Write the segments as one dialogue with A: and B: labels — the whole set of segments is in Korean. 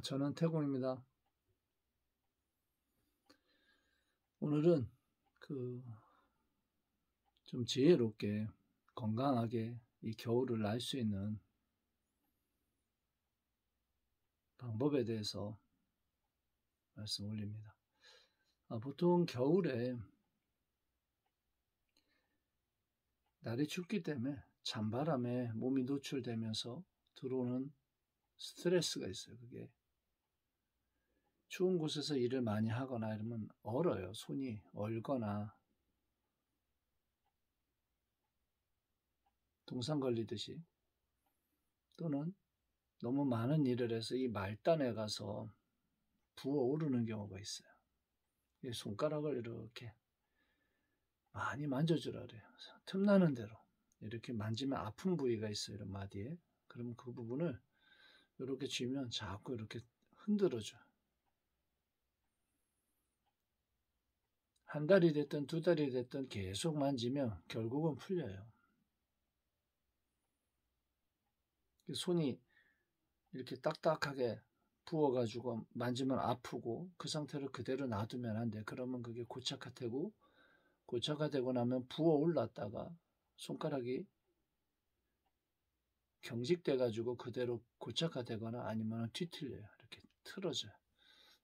A: 저는 태공입니다. 오늘은 좀 지혜롭게 건강하게 이 겨울을 날 수 있는 방법에 대해서 말씀 올립니다. 보통 겨울에 날이 춥기 때문에 찬바람에 몸이 노출되면서 들어오는 스트레스가 있어요. 그게 추운 곳에서 일을 많이 하거나 이러면 얼어요. 손이 얼거나 동상 걸리듯이, 또는 너무 많은 일을 해서 이 말단에 가서 부어오르는 경우가 있어요. 손가락을 이렇게 많이 만져주라 그래요. 틈나는 대로 이렇게 만지면 아픈 부위가 있어요. 이런 마디에. 그러면 그 부분을 이렇게 쥐면 자꾸 이렇게 흔들어줘요. 한 달이 됐든 두 달이 됐든 계속 만지면 결국은 풀려요. 손이 이렇게 딱딱하게 부어가지고 만지면 아프고 그 상태로 그대로 놔두면 안 돼. 그러면 그게 고착화되고, 고착화되고 나면 부어 올랐다가 손가락이 경직돼가지고 그대로 고착화되거나 아니면 뒤틀려요. 이렇게 틀어져요.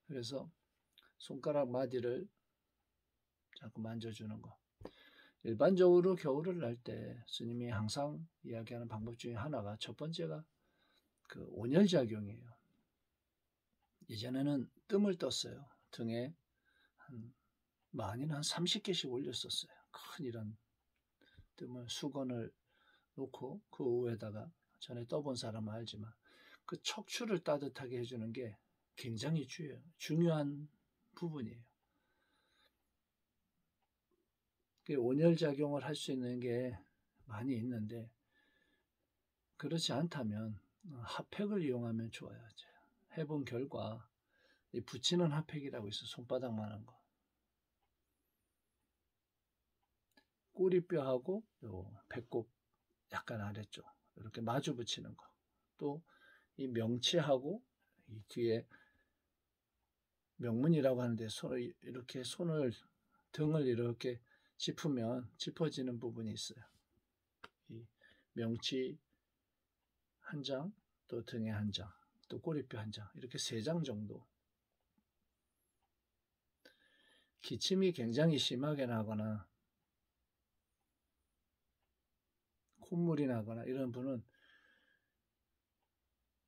A: 그래서 손가락 마디를 자꾸 만져주는 거. 일반적으로 겨울을 날 때 스님이 항상 이야기하는 방법 중에 하나가, 첫 번째가 그 온열작용이에요. 예전에는 뜸을 떴어요. 등에 많이는 한 30개씩 올렸었어요. 큰 이런 뜸을, 수건을 놓고 그 위에다가, 전에 떠본 사람은 알지만 그 척추를 따뜻하게 해주는 게 굉장히 중요한 부분이에요. 온열작용을 할 수 있는 게 많이 있는데, 그렇지 않다면 핫팩을 이용하면 좋아요. 해본 결과 붙이는 핫팩이라고 있어요. 손바닥만한 거. 꼬리뼈하고 요 배꼽 약간 아래쪽 이렇게 마주 붙이는 거. 또 이 명치하고 이 뒤에 명문이라고 하는데, 손을 등을 이렇게 짚으면 짚어지는 부분이 있어요. 이 명치 한 장, 또 등에 한 장, 또 꼬리뼈 한 장, 이렇게 3장 정도. 기침이 굉장히 심하게 나거나 콧물이 나거나 이런 분은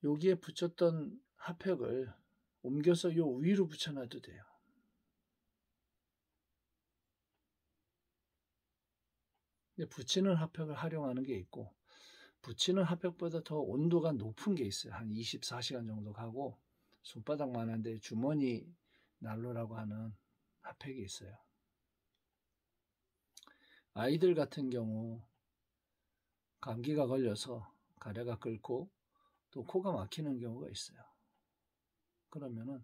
A: 여기에 붙였던 핫팩을 옮겨서 요 위로 붙여놔도 돼요. 근데 붙이는 핫팩을 활용하는 게 있고, 붙이는 핫팩보다 더 온도가 높은 게 있어요. 한 24시간 정도 가고, 손바닥만한데 주머니 난로라고 하는 핫팩이 있어요. 아이들 같은 경우 감기가 걸려서 가래가 끓고 또 코가 막히는 경우가 있어요. 그러면은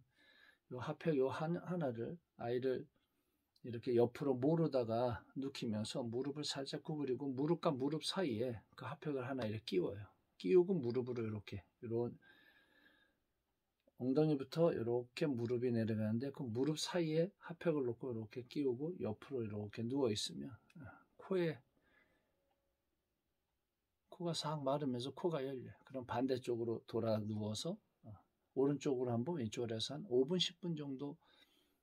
A: 요 핫팩 하나를 아이를 이렇게 옆으로 모르다가 눕히면서 무릎을 살짝 구부리고 무릎과 무릎 사이에 그 핫팩을 하나 이렇게 끼워요. 끼우고 무릎으로 이렇게, 이런 엉덩이부터 이렇게 무릎이 내려가는데, 그 무릎 사이에 핫팩을 놓고 이렇게 끼우고 옆으로 이렇게 누워 있으면 코가 싹 마르면서 코가 열려요. 그럼 반대쪽으로 돌아 누워서 오른쪽으로 한번 왼쪽으로 해서 한 5분 10분 정도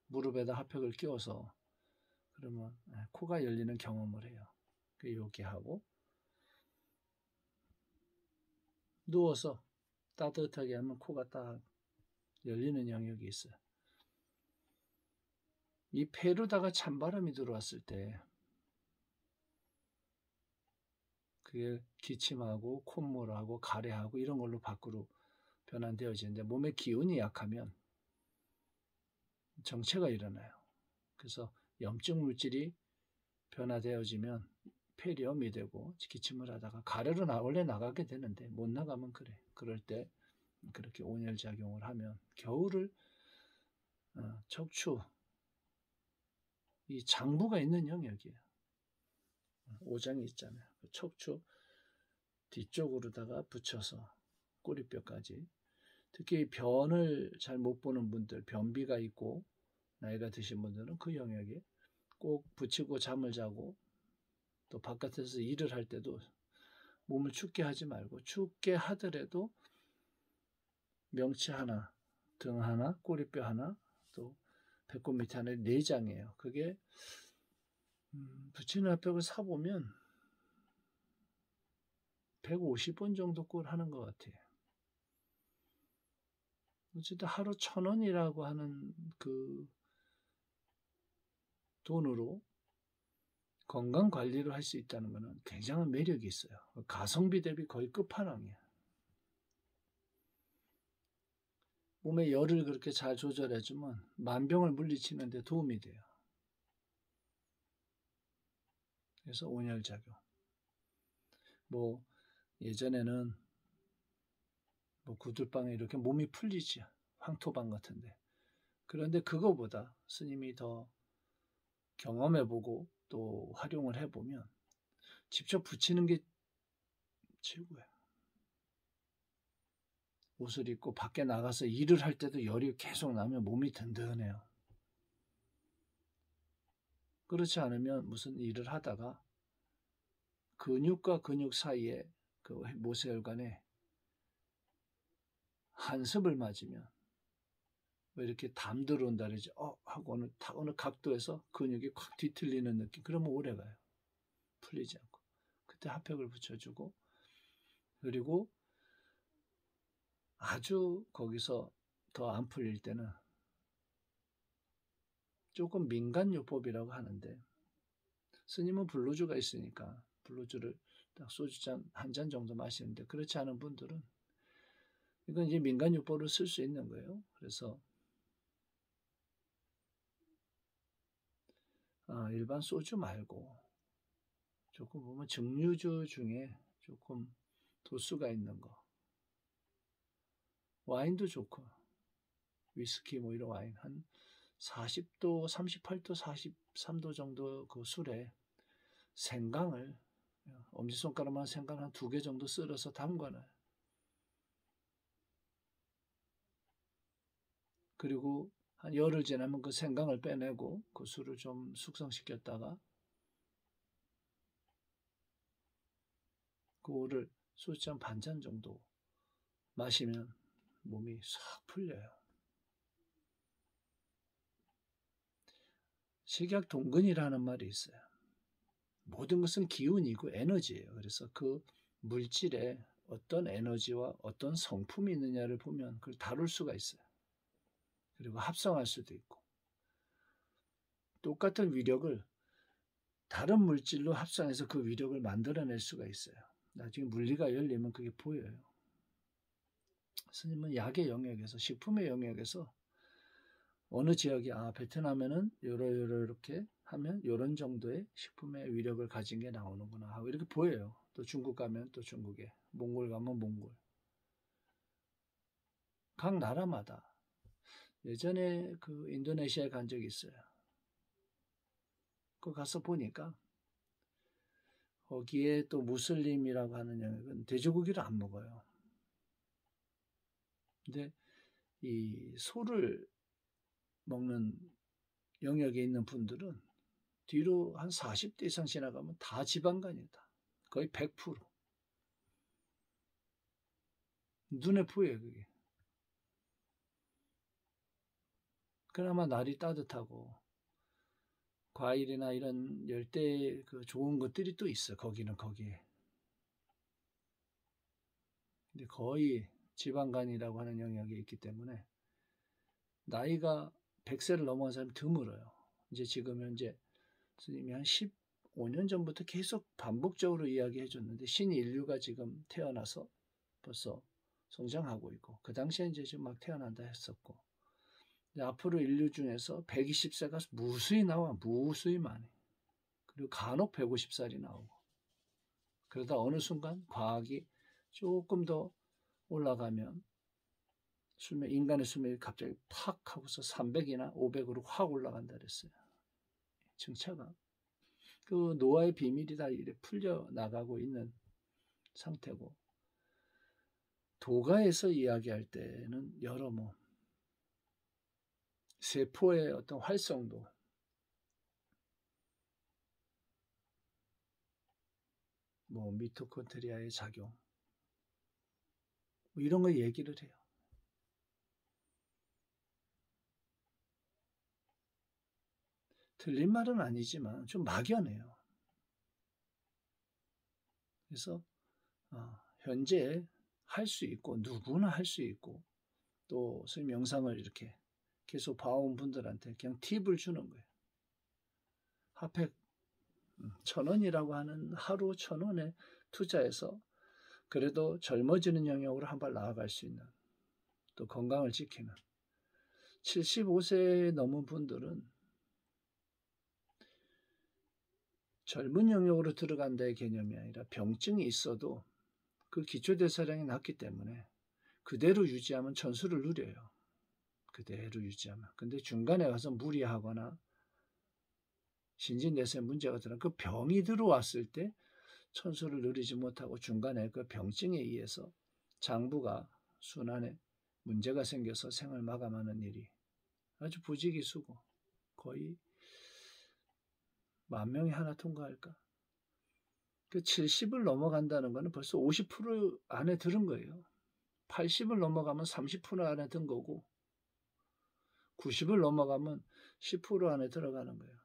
A: 무릎에다 핫팩을 끼워서, 그러면 코가 열리는 경험을 해요. 이렇게 하고 누워서 따뜻하게 하면 코가 딱 열리는 영역이 있어요. 이 폐로다가 찬바람이 들어왔을 때 그게 기침하고 콧물하고 가래하고 이런 걸로 밖으로 변환되어지는데, 몸의 기운이 약하면 정체가 일어나요. 그래서 염증 물질이 변화되어지면 폐렴이 되고 기침을 하다가 가래로 원래 나가게 되는데 못 나가면 그래. 그럴 때 그렇게 온열작용을 하면, 겨울을 척추, 이 장부가 있는 영역이에요. 오장이 있잖아요. 척추 뒤쪽으로다가 붙여서 꼬리뼈까지 특히 변을 잘 못 보는 분들, 변비가 있고 나이가 드신 분들은 그 영역에 꼭 붙이고 잠을 자고 또 바깥에서 일을 할 때도 몸을 춥게 하지 말고 춥게 하더라도 명치 하나, 등 하나, 꼬리뼈 하나, 또 배꼽 밑에 하나 내장이에요. 그게 붙이는 핫팩을 사보면 150번 정도 꼴 하는 것 같아요. 어쨌든 하루 1,000원이라고 하는 그 돈으로 건강 관리를 할 수 있다는 것은 굉장한 매력이 있어요. 가성비 대비 거의 끝판왕이에요. 몸의 열을 그렇게 잘 조절해주면 만병을 물리치는 데 도움이 돼요. 그래서 온열작용. 뭐 예전에는 뭐 구들방에 이렇게 몸이 풀리지, 황토방 같은데. 그런데 그거보다 스님이 더 경험해보고 또 활용을 해보면 직접 붙이는 게 최고예요. 옷을 입고 밖에 나가서 일을 할 때도 열이 계속 나면 몸이 든든해요. 그렇지 않으면 무슨 일을 하다가 근육과 근육 사이에 그 모세혈관에 한습을 맞으면 왜 이렇게 담 들어온다 그러지? 하고 어느 각도에서 근육이 확 뒤틀리는 느낌. 그러면 오래가요. 풀리지 않고. 그때 핫팩을 붙여주고, 그리고 아주 거기서 더 안 풀릴 때는 조금 민간요법이라고 하는데, 스님은 블루주가 있으니까 블루주를 딱 소주 한 잔 정도 마시는데, 그렇지 않은 분들은 이건 이제 민간요법을 쓸 수 있는 거예요. 그래서 일반 소주 말고 조금 보면 증류주 중에 조금 도수가 있는 거, 와인도 좋고, 위스키 뭐 이런 와인 한 40도, 38도, 43도 정도 그 술에 생강을, 엄지손가락만 생강 한 2개 정도 썰어서 담가놔요. 그리고 한 열흘 지나면 그 생강을 빼내고 그 술을 좀 숙성시켰다가 그거를 소주잔 반잔 정도 마시면 몸이 싹 풀려요. 식약동근이라는 말이 있어요. 모든 것은 기운이고 에너지예요. 그래서 그 물질에 어떤 에너지와 어떤 성품이 있느냐를 보면 그걸 다룰 수가 있어요. 그리고 합성할 수도 있고, 똑같은 위력을 다른 물질로 합성해서 그 위력을 만들어낼 수가 있어요. 나중에 물리가 열리면 그게 보여요. 스님은 약의 영역에서, 식품의 영역에서 어느 지역이 베트남에는 요렇게 하면 요런 정도의 식품의 위력을 가진 게 나오는구나 하고 이렇게 보여요. 또 중국 가면 또 중국에, 몽골 가면 몽골. 각 나라마다. 예전에 그 인도네시아에 간 적이 있어요. 그 가서 보니까 거기에 또 무슬림이라고 하는 영역은 돼지고기를 안 먹어요. 근데 이 소를 먹는 영역에 있는 분들은 뒤로 한 40대 이상 지나가면 다 지방간이다. 거의 100%. 눈에 보여요, 그게. 그나마 날이 따뜻하고 과일이나 이런 열대 그 좋은 것들이 또 있어. 거기는 거기에. 근데 거의 지방간이라고 하는 영역이 있기 때문에 나이가 100세를 넘어간 사람이 드물어요. 이제 지금 현재 스님이 한 15년 전부터 계속 반복적으로 이야기해 줬는데 신인류가 지금 태어나서 벌써 성장하고 있고 그 당시에 이제 지금 막 태어난다 했었고 앞으로 인류 중에서 120세가 무수히 나와. 무수히 많이. 그리고 간혹 150살이 나오고 그러다 어느 순간 과학이 조금 더 올라가면 인간의 수명이 갑자기 팍 하고서 300이나 500으로 확 올라간다 그랬어요. 증차가. 그 노화의 비밀이 다 이렇게 풀려 나가고 있는 상태고 도가에서 이야기할 때는 여러 세포의 어떤 활성도, 미토콘드리아의 작용, 이런 거 얘기를 해요. 틀린 말은 아니지만 좀 막연해요. 그래서 현재 할 수 있고 누구나 할 수 있고 또 선생님 영상을 이렇게 계속 봐온 분들한테 그냥 팁을 주는 거예요. 핫팩 1,000원이라고 하는 하루 1,000원에 투자해서 그래도 젊어지는 영역으로 한 발 나아갈 수 있는, 또 건강을 지키는 75세 넘은 분들은 젊은 영역으로 들어간다의 개념이 아니라 병증이 있어도 그 기초대사량이 낮기 때문에 그대로 유지하면 천수를 누려요. 그대로 유지하면. 근데 중간에 가서 무리하거나 신진대사에 문제가 들어 그 병이 들어왔을 때 천수를 누리지 못하고 중간에 그 병증에 의해서 장부가 순환에 문제가 생겨서 생을 마감하는 일이 아주 부지기수고 거의 10,000명이 하나 통과할까? 그 70을 넘어간다는 거는 벌써 50% 안에 들은 거예요. 80을 넘어가면 30% 안에 든 거고 90을 넘어가면 10% 안에 들어가는 거예요.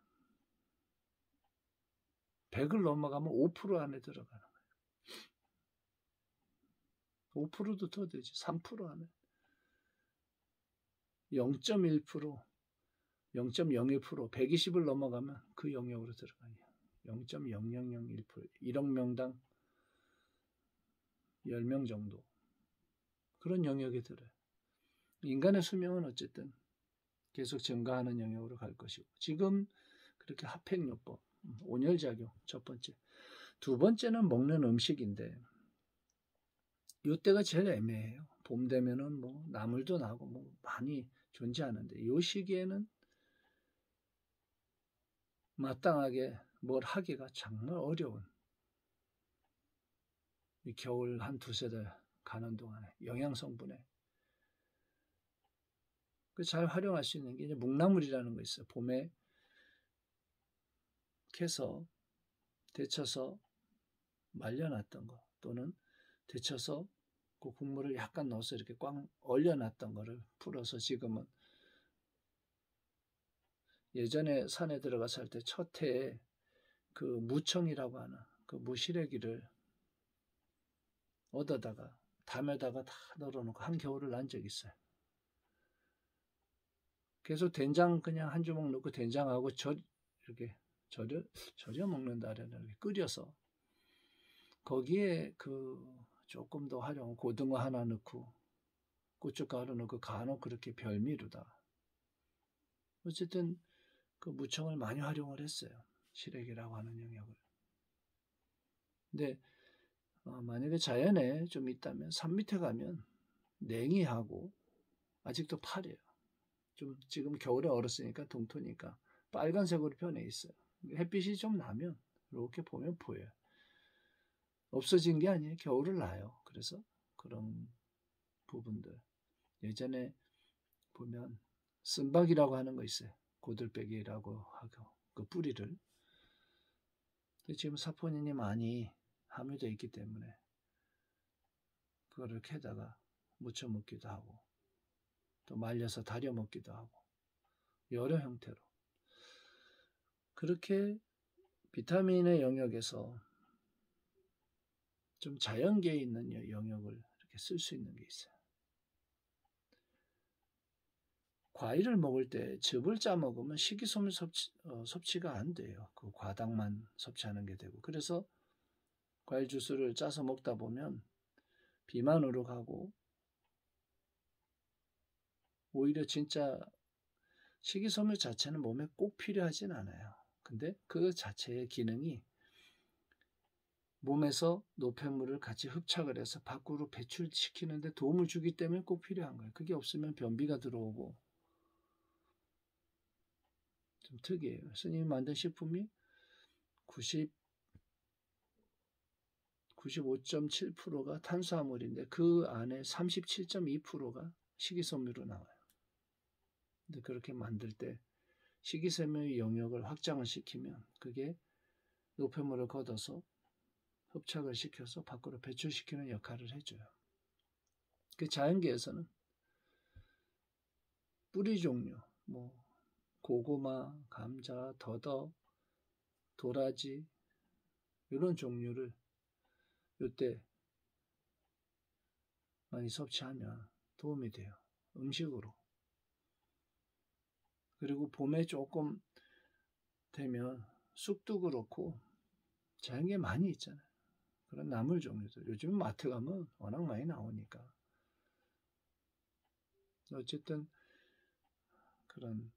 A: 100을 넘어가면 5% 안에 들어가는 거예요. 5%도 더 되지. 3% 안에. 0.1%, 0.01%, 120을 넘어가면 그 영역으로 들어가요. 0.0001%, 1억 명당 10명 정도. 그런 영역에 들어요. 인간의 수명은 어쨌든 계속 증가하는 영역으로 갈 것이고, 지금 그렇게 핫팩요법, 온열작용, 첫 번째. 두 번째는 먹는 음식인데, 이때가 제일 애매해요. 봄 되면은 나물도 나고 많이 존재하는데, 이 시기에는 마땅하게 뭘 하기가 정말 어려운, 이 겨울 한 두세 달 가는 동안에 영양성분에 잘 활용할 수 있는 게 이제 묵나물이라는 거 있어요. 봄에 캐서 데쳐서 말려놨던 거, 또는 데쳐서 그 국물을 약간 넣어서 이렇게 꽉 얼려놨던 거를 풀어서 지금은 예전에 산에 들어가서 할 때 첫 해에 그 무청이라고 하는 그 무시래기를 얻어다가 담에다가 다 널어놓고 한겨울을 난 적이 있어요. 계속 된장 그냥 한 주먹 넣고 된장하고 이렇게 절여 먹는다라는 이렇게 끓여서 거기에 그 조금 더 활용, 고등어 하나 넣고 고춧가루 넣고 간혹 그렇게 별미로다. 어쨌든 그 무청을 많이 활용을 했어요. 시래기라고 하는 영역을. 근데 만약에 자연에 좀 있다면 산 밑에 가면 냉이하고 아직도 파래요. 좀 지금 겨울에 얼었으니까 동토니까 빨간색으로 변해 있어요. 햇빛이 좀 나면 이렇게 보면 보여요. 없어진 게 아니에요. 겨울을 나요. 그래서 그런 부분들. 예전에 보면 쓴박이라고 하는 거 있어요. 고들빼기라고 하고 그 뿌리를. 지금 사포닌이 많이 함유되어 있기 때문에 그거를 캐다가 무쳐 먹기도 하고 또 말려서 다려 먹기도 하고 여러 형태로 그렇게 비타민의 영역에서 좀 자연계에 있는 영역을 이렇게 쓸 수 있는 게 있어요. 과일을 먹을 때 즙을 짜 먹으면 식이섬유 섭취가 안 돼요. 그 과당만 섭취하는 게 되고 그래서 과일 주스를 짜서 먹다 보면 비만으로 가고 오히려 진짜 식이섬유 자체는 몸에 꼭 필요하진 않아요. 근데 그 자체의 기능이 몸에서 노폐물을 같이 흡착을 해서 밖으로 배출시키는데 도움을 주기 때문에 꼭 필요한 거예요. 그게 없으면 변비가 들어오고 좀 특이해요. 스님이 만든 식품이 95.7%가 탄수화물인데 그 안에 37.2%가 식이섬유로 나와요. 근데 그렇게 만들 때 식이섬유의 영역을 확장을 시키면 그게 노폐물을 걷어서 흡착을 시켜서 밖으로 배출시키는 역할을 해줘요. 그 자연계에서는 뿌리 종류, 뭐 고구마, 감자, 더덕, 도라지 이런 종류를 이때 많이 섭취하면 도움이 돼요. 음식으로. 그리고 봄에 조금 되면 쑥도 그렇고 자연계에 많이 있잖아요. 그런 나물 종류들. 요즘 마트 가면 워낙 많이 나오니까. 어쨌든 그런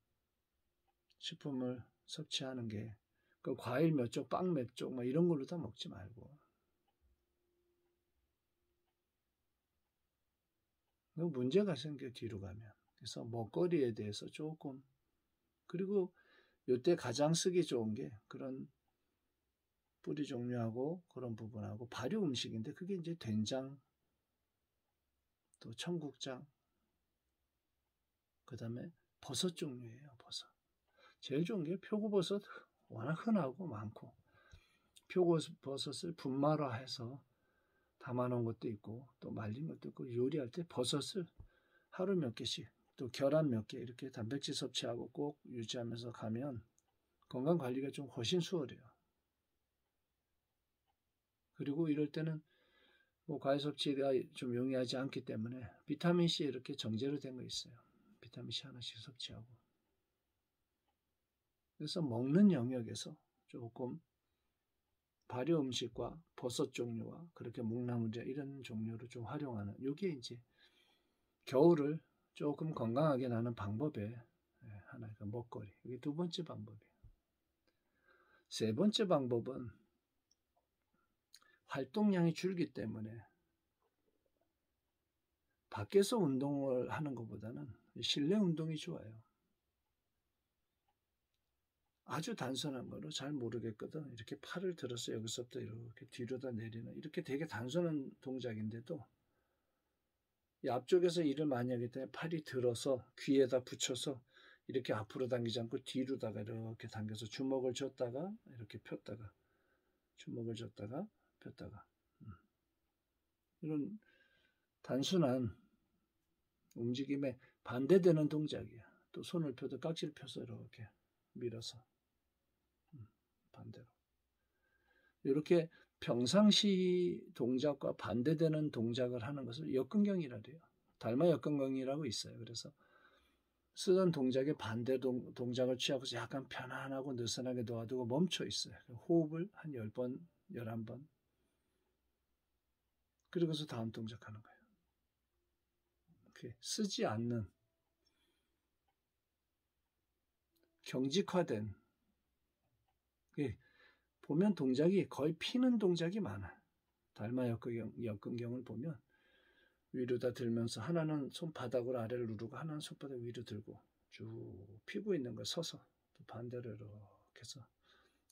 A: 식품을 섭취하는 게 그 과일 몇 쪽, 빵 몇 쪽, 뭐 이런 걸로 다 먹지 말고. 문제가 생겨 뒤로 가면. 그래서 먹거리에 대해서 조금 그리고 요때 가장 쓰기 좋은 게 그런 뿌리 종류하고 그런 부분하고 발효 음식인데 그게 이제 된장, 또 청국장, 그 다음에 버섯 종류예요. 버섯. 제일 좋은 게 표고버섯 워낙 흔하고 많고 표고버섯을 분말화해서 담아놓은 것도 있고 또 말린 것도 있고 요리할 때 버섯을 하루 몇 개씩 또 계란 몇 개 이렇게 단백질 섭취하고 꼭 유지하면서 가면 건강관리가 좀 훨씬 수월해요. 그리고 이럴 때는 뭐 과일 섭취가 좀 용이하지 않기 때문에 비타민C 이렇게 정제로 된 거 있어요. 비타민C 하나씩 섭취하고. 그래서 먹는 영역에서 조금 발효 음식과 버섯 종류와 그렇게 묵나물이나 이런 종류를 좀 활용하는 이게 이제 겨울을 조금 건강하게 나는 방법의 하나의 먹거리. 이게 두 번째 방법이에요. 세 번째 방법은 활동량이 줄기 때문에 밖에서 운동을 하는 것보다는 실내 운동이 좋아요. 아주 단순한 거로 잘 모르겠거든. 이렇게 팔을 들어서 여기서부터 이렇게 뒤로다 내리는 이렇게 되게 단순한 동작인데도 이 앞쪽에서 일을 많이 하기 때문에 팔이 들어서 귀에다 붙여서 이렇게 앞으로 당기지 않고 뒤로다가 이렇게 당겨서 주먹을 줬다가 이렇게 폈다가 주먹을 줬다가 폈다가 이런 단순한 움직임에 반대되는 동작이야. 또 손을 펴도 깍지를 펴서 이렇게 밀어서 반대로 이렇게 평상시 동작과 반대되는 동작을 하는 것을 역근경이라 해요. 달마 역근경이라고 있어요. 그래서 쓰던 동작의 반대 동작을 취하고서 약간 편안하고 느슨하게 놓아두고 멈춰 있어요. 호흡을 한 10번, 11번. 그리고서 다음 동작하는 거예요. 이렇게 쓰지 않는 경직화된 보면 동작이 거의 피는 동작이 많아요. 달마 역근경을 보면 위로다 들면서 하나는 손바닥으로 아래를 누르고 하나는 손바닥 위로 들고 쭉 피고 있는 거 서서 또 반대로 이렇게 해서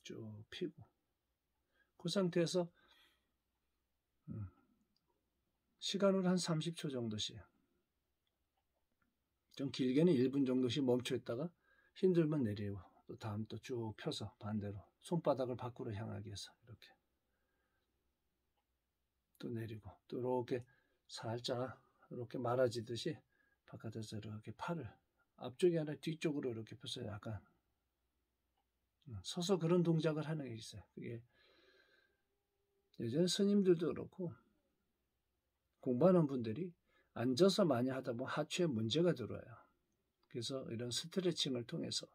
A: 쭉 피고 그 상태에서 시간으로 한 30초 정도씩 좀 길게는 1분 정도씩 멈춰 있다가 힘들면 내리고 또 다음 또 쭉 펴서 반대로 손바닥을 밖으로 향하게 해서 이렇게 또 내리고 또 이렇게 살짝 이렇게 말아지듯이 바깥에서 이렇게 팔을 앞쪽이 아니라 뒤쪽으로 이렇게 펴서 약간 서서 그런 동작을 하는 게 있어요. 그게 예전 스님들도 그렇고 공부하는 분들이 앉아서 많이 하다 보면 하추에 문제가 들어요. 그래서 이런 스트레칭을 통해서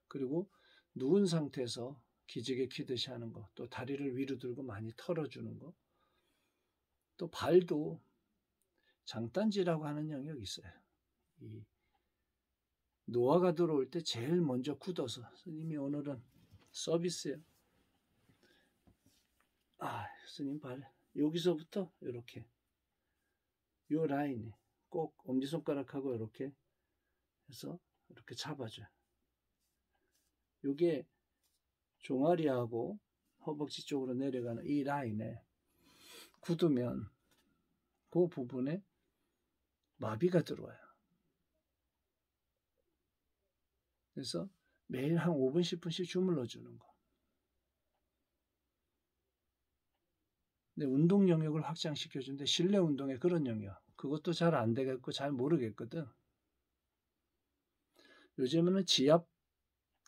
A: 그리고 누운 상태에서 기지개 켜듯이 하는 거, 또 다리를 위로 들고 많이 털어주는 거, 또 발도 장단지라고 하는 영역이 있어요. 이 노화가 들어올 때 제일 먼저 굳어서 스님이 오늘은 서비스예요. 스님 발 여기서부터 이렇게 요 라인에 꼭 엄지손가락하고 이렇게 해서 이렇게 잡아줘요. 요게 종아리하고 허벅지 쪽으로 내려가는 이 라인에 굳으면 그 부분에 마비가 들어와요. 그래서 매일 한 5분, 10분씩 주물러 주는 거. 근데 운동 영역을 확장시켜 주는데 실내 운동에 그런 영역, 그것도 잘 안 되겠고 잘 모르겠거든. 요즘에는 지압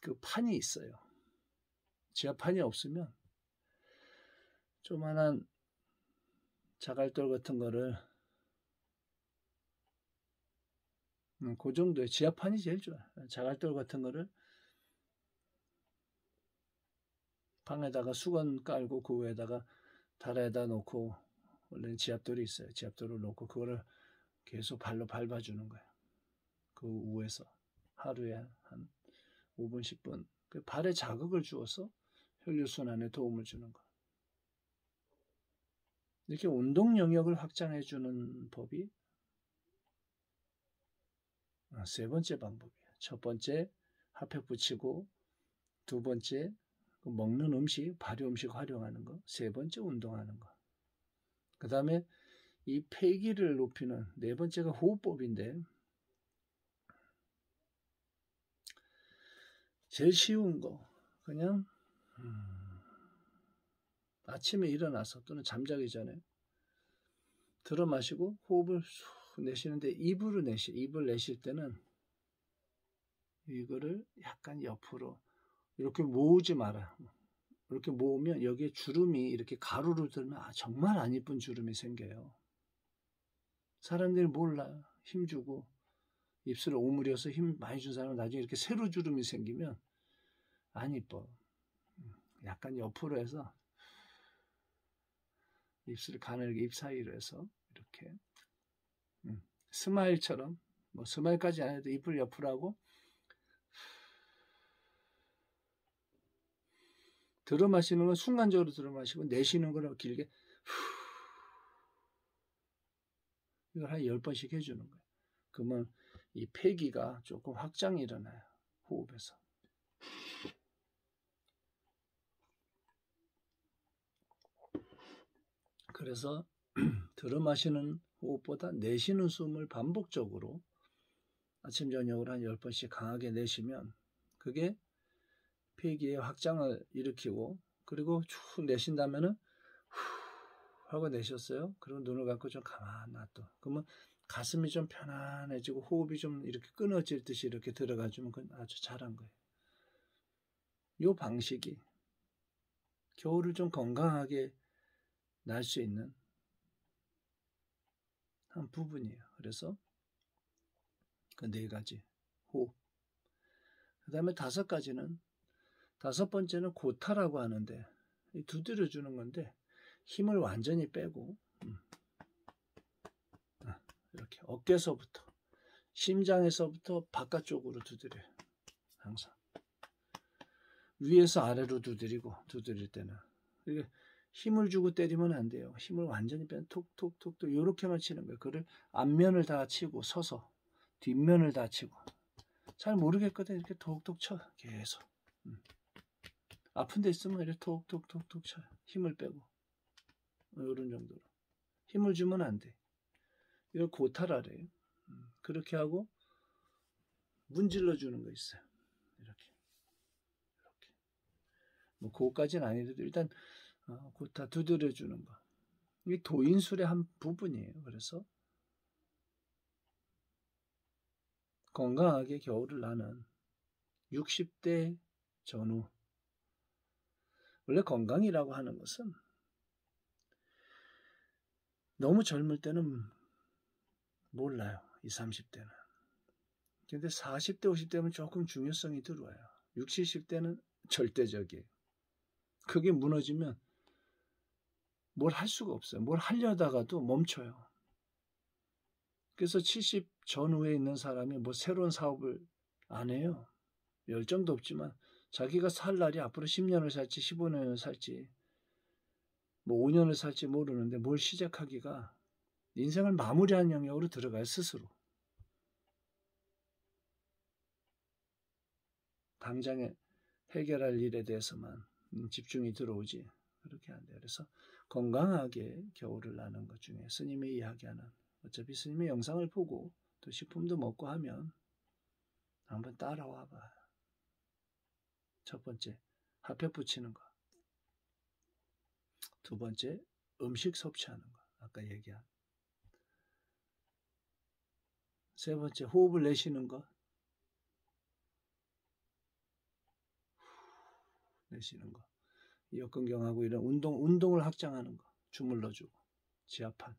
A: 그 판이 있어요. 지압판이 없으면 조만한 자갈돌 같은 거를 그 정도의 지압판이 제일 좋아요. 자갈돌 같은 거를 방에다가 수건 깔고 그 위에다가 다라에다 놓고, 원래는 지압돌이 있어요. 지압돌을 놓고 그거를 계속 발로 밟아주는 거예요. 그 위에서 하루에 한 5분, 10분 그 발에 자극을 주어서 혈류순환에 도움을 주는 거. 이렇게 운동 영역을 확장해 주는 법이 세 번째 방법이에요. 첫 번째 핫팩 붙이고, 두 번째 먹는 음식, 발효 음식 활용하는 거, 세 번째 운동하는 거. 그 다음에 이 폐기를 높이는 네 번째가 호흡법인데, 제일 쉬운 거 그냥 아침에 일어나서 또는 잠자기 전에 들어 마시고 호흡을 쑥 내쉬는데, 입을 내쉴 때는 이거를 약간 옆으로 이렇게 모으지 마라. 이렇게 모으면 여기에 주름이 이렇게 가루로 들면 정말 안 이쁜 주름이 생겨요. 사람들이 몰라. 힘주고 입술을 오므려서 힘 많이 준 사람은 나중에 이렇게 세로 주름이 생기면 안 이뻐. 약간 옆으로 해서 입술을 가늘게 입 사이로 해서 이렇게 스마일처럼, 뭐 스마일까지 안 해도 입을 옆으로 하고 들어 마시는 건 순간적으로 들어 마시고, 내쉬는 거는 길게 이걸 한 10번씩 해주는 거예요. 그러면 이 폐기가 조금 확장이 일어나요. 호흡에서. 그래서 들어 마시는 호흡보다 내쉬는 숨을 반복적으로 아침 저녁으로 한 10번씩 강하게 내쉬면 그게 폐기의 확장을 일으키고, 그리고 쭉 내쉰다면은 후 하고 내셨어요. 그리고 눈을 감고 좀 가만 놔둬. 그러면 가슴이 좀 편안해지고 호흡이 좀 이렇게 끊어질 듯이 이렇게 들어가주면 그건 아주 잘한 거예요. 이 방식이 겨울을 좀 건강하게 날 수 있는 한 부분이에요. 그래서 그 네 가지 호흡. 그 다음에 다섯 번째는 고타라고 하는데, 두드려 주는 건데 힘을 완전히 빼고 이렇게 어깨서부터 심장에서부터 바깥쪽으로 두드려요. 항상 위에서 아래로 두드릴 때는 이게 힘을 주고 때리면 안 돼요. 힘을 완전히 빼면 톡톡톡톡 이렇게만 치는 거예요. 그를 앞면을 다 치고 서서 뒷면을 다 치고, 잘 모르겠거든. 이렇게 톡톡 쳐 계속. 아픈 데 있으면 이렇게 톡톡톡톡 쳐요. 힘을 빼고 이런 정도로 힘을 주면 안 돼. 이걸 고타라래요. 그렇게 하고 문질러 주는 거 있어요. 이렇게 뭐 그거까지는 아니더라도 일단 고타 두드려 주는 거, 이게 도인술의 한 부분이에요. 그래서 건강하게 겨울을 나는 60대 전후, 원래 건강이라고 하는 것은 너무 젊을 때는 몰라요. 20, 30대는. 근데 40대, 50대면 조금 중요성이 들어와요. 60, 70대는 절대적이에요. 그게 무너지면 뭘 할 수가 없어요. 뭘 하려다가도 멈춰요. 그래서 70 전후에 있는 사람이 뭐 새로운 사업을 안 해요. 열정도 없지만 자기가 살 날이 앞으로 10년을 살지 15년을 살지 뭐 5년을 살지 모르는데 뭘 시작하기가, 인생을 마무리하는 영역으로 들어가요. 스스로. 당장에 해결할 일에 대해서만 집중이 들어오지 그렇게 안 돼요. 그래서 건강하게 겨울을 나는 것 중에 스님이 이야기하는, 어차피 스님의 영상을 보고 또 식품도 먹고 하면 한번 따라와 봐. 첫 번째, 핫팩 붙이는 거. 두 번째, 음식 섭취하는 거. 아까 얘기한. 세 번째, 호흡을 내쉬는 거. 내쉬는 거. 역근경하고 이런 운동을 확장하는 거. 주물러주고. 지압한.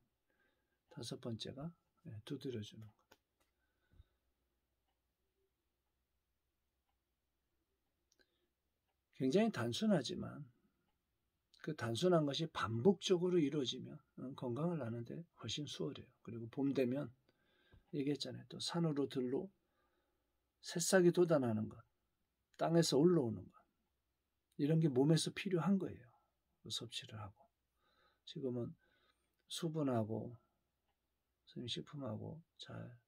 A: 다섯 번째가 두드려주는 거. 굉장히 단순하지만 그 단순한 것이 반복적으로 이루어지면 건강을 나는데 훨씬 수월해요. 그리고 봄 되면 얘기했잖아요. 또 산으로 들로 새싹이 돋아나는 것, 땅에서 올라오는 것, 이런 게 몸에서 필요한 거예요. 섭취를 하고. 지금은 수분하고 식품하고 잘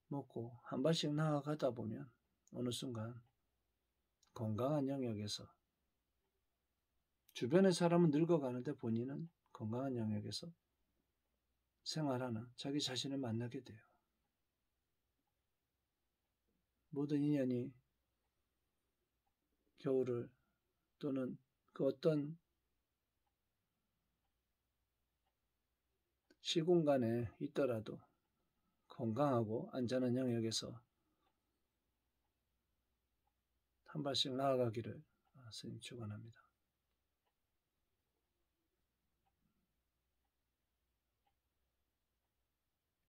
A: 먹고 한 발씩 나아가다 보면 어느 순간 건강한 영역에서, 주변의 사람은 늙어가는데 본인은 건강한 영역에서 생활하는 자기 자신을 만나게 돼요. 모든 인연이 겨울을 또는 그 어떤 시공간에 있더라도 건강하고 안전한 영역에서 한 발씩 나아가기를 스님 축원합니다.